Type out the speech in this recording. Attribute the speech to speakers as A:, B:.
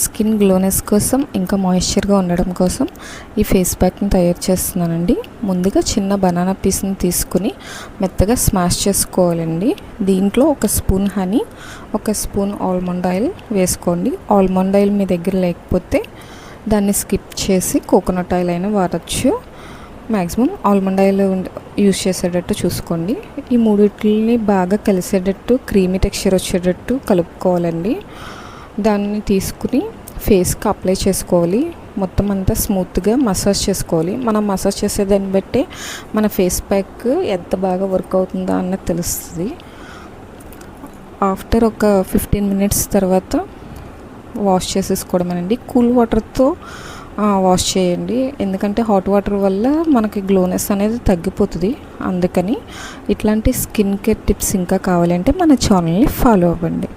A: Skin glowness కోసం ఇంకా మాయిశ్చర్గా ఉండడం కోసం ఈ ఫేస్ ప్యాక్ని తయారు చేస్తున్నానండి. ముందుగా చిన్న బనానా పీస్ని తీసుకుని మెత్తగా స్మాష్ చేసుకోవాలండి. దీంట్లో ఒక స్పూన్ హనీ, ఒక స్పూన్ ఆల్మండ్ ఆయిల్ వేసుకోండి. ఆల్మండ్ ఆయిల్ మీ దగ్గర లేకపోతే దాన్ని స్కిప్ చేసి కోకోనట్ ఆయిల్ అయినా వాడచ్చు. మ్యాక్సిమం ఆల్మండ్ ఆయిల్ యూజ్ చేసేటట్టు చూసుకోండి. ఈ మూడిటిని బాగా కలిసేటట్టు క్రీమీ టెక్స్చర్ వచ్చేటట్టు కలుపుకోవాలండి. దాన్ని తీసుకుని ఫేస్కి అప్లై చేసుకోవాలి. మొత్తం అంతా స్మూత్గా మసాజ్ చేసుకోవాలి. మనం మసాజ్ చేసేదాన్ని బట్టే మన ఫేస్ ప్యాక్ ఎంత బాగా వర్క్ అవుతుందో అన్నది తెలుస్తుంది. ఆఫ్టర్ ఒక 15 మినిట్స్ తర్వాత వాష్ చేసేసుకోవడమేనండి. కూల్ వాటర్తో వాష్ చేయండి, ఎందుకంటే హాట్ వాటర్ వల్ల మనకి గ్లోనెస్ అనేది తగ్గిపోతుంది. అందుకని ఇట్లాంటి స్కిన్ కేర్ టిప్స్ ఇంకా కావాలంటే మన ఛానల్ని ఫాలో అవ్వండి.